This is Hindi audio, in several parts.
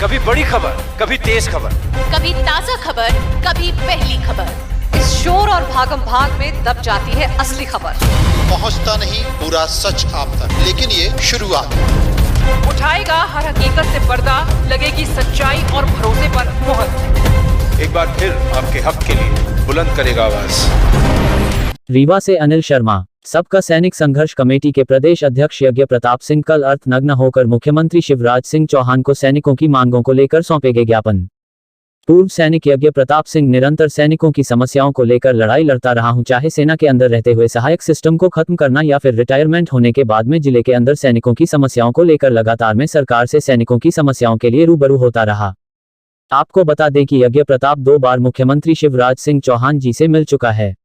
कभी बड़ी खबर, कभी तेज खबर, कभी ताजा खबर, कभी पहली खबर। इस शोर और भागम भाग में दब जाती है असली खबर। पहुंचता नहीं पूरा सच आप तक, लेकिन ये शुरुआत। उठाएगा हर हकीकत से पर्दा, लगेगी सच्चाई और भरोसे पर मुहर। एक बार फिर आपके हक के लिए बुलंद करेगा आवाज। रीवा से अनिल शर्मा। सबका सैनिक संघर्ष कमेटी के प्रदेश अध्यक्ष यज्ञ प्रताप सिंह कल अर्थनग्न होकर मुख्यमंत्री शिवराज सिंह चौहान को सैनिकों की मांगों को लेकर सौंपे गए ज्ञापन। पूर्व सैनिक यज्ञ प्रताप सिंह निरंतर सैनिकों की समस्याओं को लेकर लड़ाई लड़ता रहा हूं, चाहे सेना के अंदर रहते हुए सहायक सिस्टम को खत्म करना या फिर रिटायरमेंट होने के बाद में जिले के अंदर सैनिकों की समस्याओं को लेकर लगातार मैं सरकार से सैनिकों की समस्याओं के लिए रूबरू होता रहा। आपको बता दें कि यज्ञ प्रताप 2 बार मुख्यमंत्री शिवराज सिंह चौहान जी से मिल चुका है।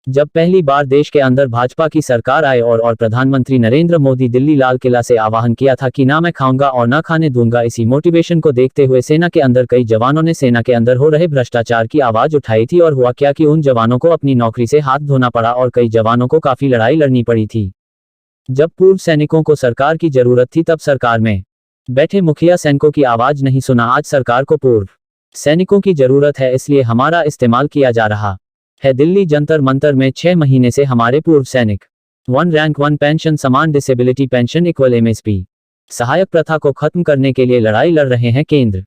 जब पहली बार देश के अंदर भाजपा की सरकार आए और प्रधानमंत्री नरेंद्र मोदी दिल्ली लाल किला से आह्वान किया था कि ना मैं खाऊंगा और ना खाने दूंगा, इसी मोटिवेशन को देखते हुए सेना के अंदर कई जवानों ने सेना के अंदर हो रहे भ्रष्टाचार की आवाज उठाई थी। और हुआ क्या कि उन जवानों को अपनी नौकरी से हाथ धोना पड़ा और कई जवानों को काफी लड़ाई लड़नी पड़ी थी। जब पूर्व सैनिकों को सरकार की जरूरत थी तब सरकार में बैठे मुखिया सैनिकों की आवाज नहीं सुना। आज सरकार को पूर्व सैनिकों की जरूरत है, इसलिए हमारा इस्तेमाल किया जा रहा है। दिल्ली जंतर मंतर में 6 महीने से हमारे पूर्व सैनिक 1 रैंक 1 पेंशन, समान डिसेबिलिटी पेंशन इक्वल MSP, सहायक प्रथा को खत्म करने के लिए लड़ाई लड़ रहे हैं। केंद्र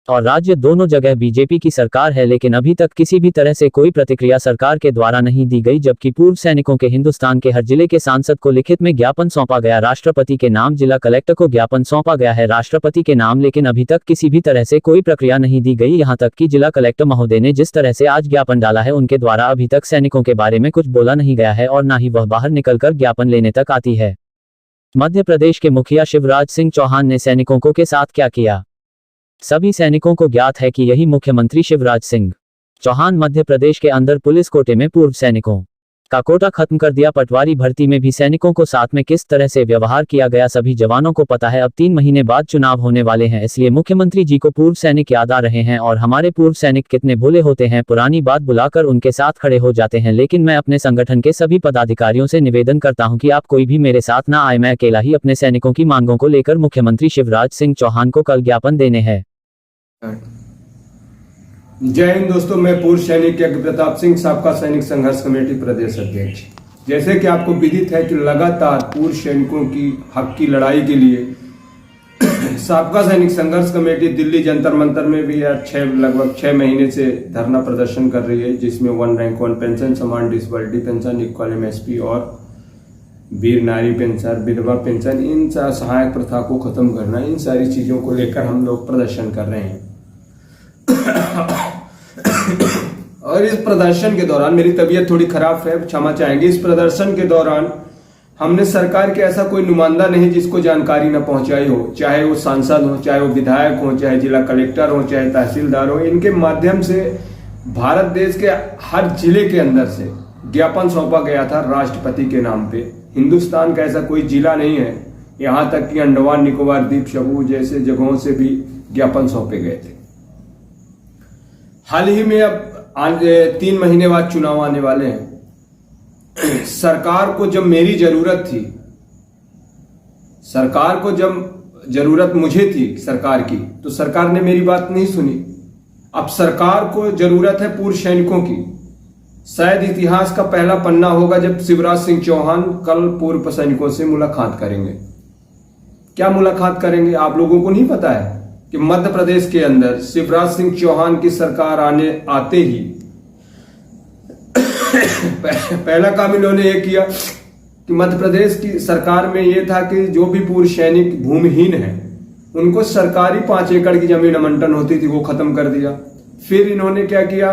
और राज्य दोनों जगह बीजेपी की सरकार है, लेकिन अभी तक किसी भी तरह से कोई प्रतिक्रिया सरकार के द्वारा नहीं दी गई। जबकि पूर्व सैनिकों के हिंदुस्तान के हर जिले के सांसद को लिखित में ज्ञापन सौंपा गया, राष्ट्रपति के नाम जिला कलेक्टर को ज्ञापन सौंपा गया है राष्ट्रपति के नाम, लेकिन अभी तक किसी भी तरह से कोई प्रक्रिया नहीं दी गई। यहाँ तक कि जिला कलेक्टर महोदय ने जिस तरह से आज ज्ञापन डाला है, उनके द्वारा अभी तक सैनिकों के बारे में कुछ बोला नहीं गया है और ना ही वह बाहर निकलकर ज्ञापन लेने तक आती है। मध्य प्रदेश के मुखिया शिवराज सिंह चौहान ने सैनिकों को के साथ क्या किया, सभी सैनिकों को ज्ञात है कि यही मुख्यमंत्री शिवराज सिंह चौहान मध्य प्रदेश के अंदर पुलिस कोटे में पूर्व सैनिकों का कोटा खत्म कर दिया। पटवारी भर्ती में भी सैनिकों को साथ में किस तरह से व्यवहार किया गया सभी जवानों को पता है। अब 3 महीने बाद चुनाव होने वाले हैं, इसलिए मुख्यमंत्री जी को पूर्व सैनिक याद आ रहे हैं। और हमारे पूर्व सैनिक कितने भोले होते हैं, पुरानी बात बुलाकर उनके साथ खड़े हो जाते हैं। लेकिन मैं अपने संगठन के सभी पदाधिकारियों से निवेदन करता हूं कि आप कोई भी मेरे साथ ना आए, मैं अकेला ही अपने सैनिकों की मांगों को लेकर मुख्यमंत्री शिवराज सिंह चौहान को कल ज्ञापन देने हैं। जय हिंद दोस्तों, मैं पूर्व सैनिक यज्ञ प्रताप सिंह, सबका सैनिक संघर्ष कमेटी प्रदेश अध्यक्ष। जैसे कि आपको विदित है कि लगातार पूर्व सैनिकों की हक की लड़ाई के लिए सबका सैनिक संघर्ष कमेटी दिल्ली जंतर मंतर में भी लगभग 6 महीने से धरना प्रदर्शन कर रही है, जिसमें 1 रैंक 1 पेंशन, समान डिसेबिलिटी पेंशन इक्वल MSP और वीर नारी पेंशन, विधवा पेंशन, इन सहायक प्रथा को खत्म करना, इन सारी चीजों को लेकर हम लोग प्रदर्शन कर रहे हैं। और इस प्रदर्शन के दौरान मेरी तबीयत थोड़ी खराब है, क्षमा चाहेंगे। इस प्रदर्शन के दौरान हमने सरकार के ऐसा कोई नुमाइंदा नहीं जिसको जानकारी न पहुंचाई हो, चाहे वो सांसद हो, चाहे वो विधायक हो, चाहे जिला कलेक्टर हो, चाहे तहसीलदार हो। इनके माध्यम से भारत देश के हर जिले के अंदर से ज्ञापन सौंपा गया था राष्ट्रपति के नाम पे। हिंदुस्तान का ऐसा कोई जिला नहीं है, यहां तक कि अंडमान निकोबार द्वीप समूह जैसे जगहों से भी ज्ञापन सौंपे गए थे। हाल ही में अब 3 महीने बाद चुनाव आने वाले हैं। सरकार को जब मेरी जरूरत थी, सरकार को जब जरूरत मुझे थी सरकार की, तो सरकार ने मेरी बात नहीं सुनी। अब सरकार को जरूरत है पूर्व सैनिकों की। शायद इतिहास का पहला पन्ना होगा जब शिवराज सिंह चौहान कल पूर्व सैनिकों से मुलाकात करेंगे। क्या मुलाकात करेंगे आप लोगों को नहीं पता है कि मध्य प्रदेश के अंदर शिवराज सिंह चौहान की सरकार आते ही पहला काम इन्होंने ये किया कि मध्य प्रदेश की सरकार में ये था कि जो भी पूर्व सैनिक भूमिहीन है उनको सरकारी 5 एकड़ की जमीन आवंटन होती थी, वो खत्म कर दिया। फिर इन्होंने क्या किया,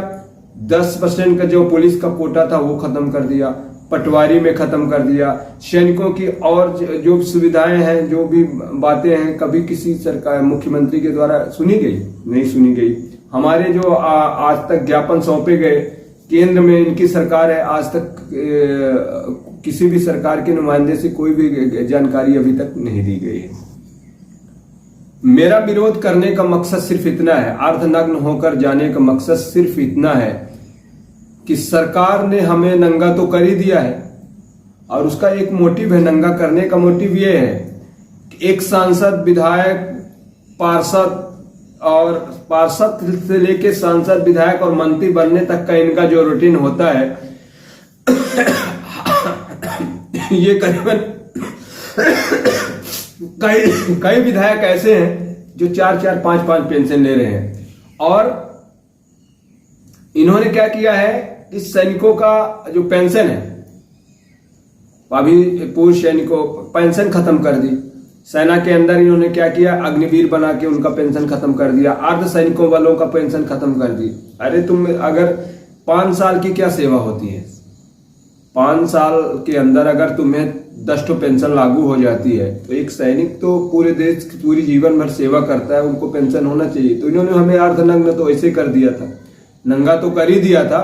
10% का जो पुलिस का कोटा था वो खत्म कर दिया, पटवारी में खत्म कर दिया। सैनिकों की और जो सुविधाएं हैं, जो भी बातें हैं, कभी किसी सरकार मुख्यमंत्री के द्वारा सुनी गई? नहीं सुनी गई। हमारे जो आज तक ज्ञापन सौंपे गए, केंद्र में इनकी सरकार है, आज तक किसी भी सरकार के नुमाइंदे से कोई भी जानकारी अभी तक नहीं दी गई है। मेरा विरोध करने का मकसद सिर्फ इतना है, अर्धनग्न होकर जाने का मकसद सिर्फ इतना है कि सरकार ने हमें नंगा तो कर ही दिया है, और उसका एक मोटिव है, नंगा करने का मोटिव ये है कि एक सांसद, विधायक, पार्षद और पार्षद से लेके सांसद, विधायक और मंत्री बनने तक का इनका जो रूटीन होता है ये करीबन कई विधायक ऐसे हैं जो 4-4, 5-5 पेंशन ले रहे हैं। और इन्होंने क्या किया है, इस सैनिकों का जो पेंशन है, अभी पूर्व सैनिकों पेंशन खत्म कर दी। सेना के अंदर इन्होंने क्या किया, अग्निवीर बना के उनका पेंशन खत्म कर दिया। अर्ध सैनिकों वालों का पेंशन खत्म कर दी। अरे तुम अगर 5 साल की क्या सेवा होती है, 5 साल के अंदर अगर तुम्हें 10 तो पेंशन लागू हो जाती है तो एक सैनिक तो पूरे देश की पूरी जीवन भर सेवा करता है, उनको पेंशन होना चाहिए। तो इन्होंने हमें अर्धनग्न तो ऐसे कर दिया था, नंगा तो कर ही दिया था।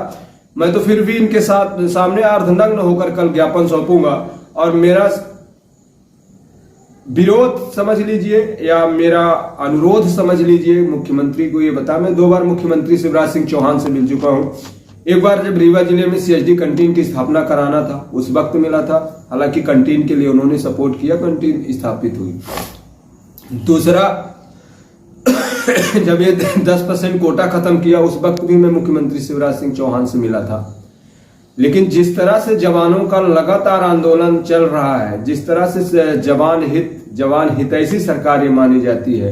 मैं तो फिर भी इनके साथ सामने अर्धनग्न होकर कल ज्ञापन सौंपूंगा और मेरा विरोध समझ लीजिए या मेरा अनुरोध समझ लीजिए मुख्यमंत्री को। ये बता, मैं 2 बार मुख्यमंत्री शिवराज सिंह चौहान से मिल चुका हूं। एक बार जब रीवा जिले में CSD कैंटीन की स्थापना कराना था उस वक्त मिला था, हालांकि कैंटीन के लिए उन्होंने सपोर्ट किया, कैंटीन स्थापित हुई। दूसरा जब ये 10% कोटा खत्म किया उस वक्त भी मैं मुख्यमंत्री शिवराज सिंह चौहान से मिला था। लेकिन जिस तरह से जवानों का लगातार आंदोलन चल रहा है, जिस तरह से जवान हितैषी सरकार ये मानी जाती है,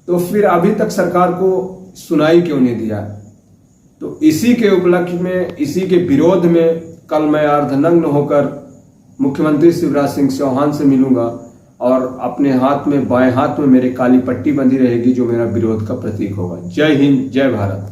तो फिर अभी तक सरकार को सुनाई क्यों नहीं दिया। तो इसी के उपलक्ष्य में, इसी के विरोध में कल मैं अर्धनग्न होकर मुख्यमंत्री शिवराज सिंह चौहान से मिलूंगा और अपने हाथ में, बाएं हाथ में मेरे काली पट्टी बंधी रहेगी जो मेरा विरोध का प्रतीक होगा। जय हिंद, जय भारत।